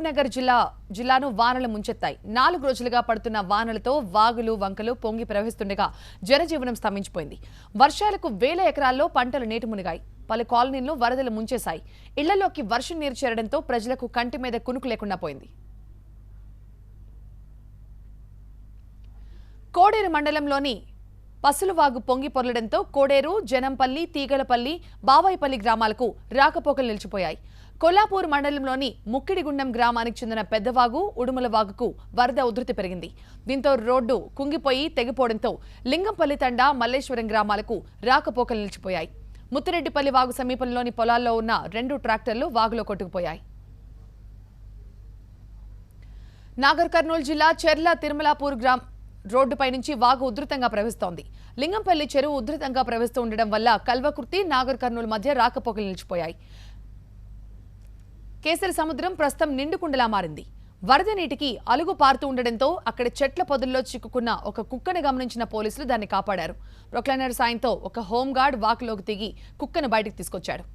మహబూబ్నగర్ జిల్లాను వానలు ముంచెత్తాయి. 4 రోజులుగా పడుతున్న వానలతో వాగులు వంకలు పొంగి ప్రవహిస్తుండగా జనజీవనం స్తంభించిపోయింది. వర్షాలకు వేల ఎకరాల్లో పంటలు నీట మునిగాయి. పలు కాలనీల్లో వరదలు ముంచేశాయి. ఇళ్లలోకి వర్షం నీరు చేరడంతో ప్రజలకు కంటి మీద కునుకు లేకుండా పోయింది. కోడేరు మండలంలోని పసులువాగు పొంగి పొర్లడంతో కోడేరు, జనంపల్లి, తీగలపల్లి, బావాయిపల్లి గ్రామాలకు రాకపోకలు నిలిచిపోయాయి. కొల్లాపూర్ మండలంలోని ముక్కిడిగుండం గ్రామానికి చెందిన పెద్దవాగు, ఉడుమలవాగుకు వరద ఉధృతి పెరిగింది. దీంతో రోడ్డు కుంగిపోయి తెగిపోవడంతో లింగంపల్లి తండా, మల్లేశ్వరం గ్రామాలకు రాకపోకలు నిలిచిపోయాయి. ముత్తిరెడ్డిపల్లి వాగు సమీపంలోని పొలాల్లో ఉన్న 2 ట్రాక్టర్లు వాగులో కొట్టుకుపోయాయి. నాగర్ కర్నూలు జిల్లా చెర్ల తిరుమలాపూర్ రోడ్డుపై నుంచి వాగు ఉధృతంగా ప్రవహిస్తోంది. లింగంపల్లి చెరువు ఉధృతంగా ప్రవహిస్తూ ఉండడం వల్ల కల్వకుర్తి, నాగర్ కర్నూలు మధ్య రాకపోకలు నిలిచిపోయాయి. కేసరి సముద్రం ప్రస్తుతం నిండుకుండలా మారింది. వరద నీటికి అలుగు పారుతూ ఉండడంతో అక్కడ చెట్ల పొదల్లో చిక్కుకున్న ఒక కుక్కను గమనించిన పోలీసులు దాన్ని కాపాడారు. ప్రొక్లైనర్ సాయంతో ఒక హోంగార్డ్ వాకులోకి దిగి కుక్కను బయటకు తీసుకొచ్చాడు.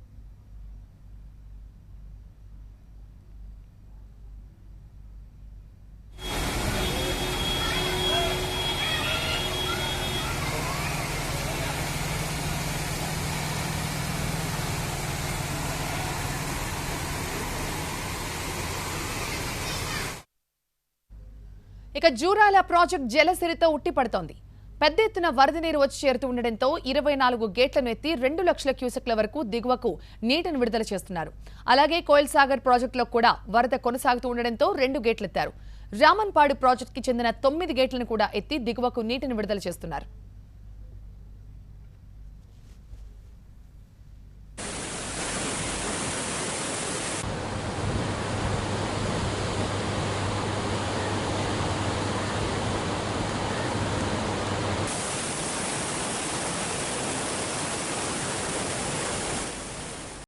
ఇక జూరాల ప్రాజెక్ట్ జలసిరితో ఉట్టిపడుతోంది. పెద్ద ఎత్తున వరద నీరు వచ్చి చేరుతూ ఉండడంతో 24 గేట్లను ఎత్తి 2 లక్షల క్యూసెక్ల వరకు దిగువకు నీటిని విడుదల చేస్తున్నారు. అలాగే కోయిల్ సాగర్ ప్రాజెక్టులో కూడా వరద కొనసాగుతూ ఉండడంతో 2 గేట్లెత్తారు. రామన్పాడు ప్రాజెక్టుకి చెందిన 9 గేట్లను కూడా ఎత్తి దిగువకు నీటిని విడుదల చేస్తున్నారు.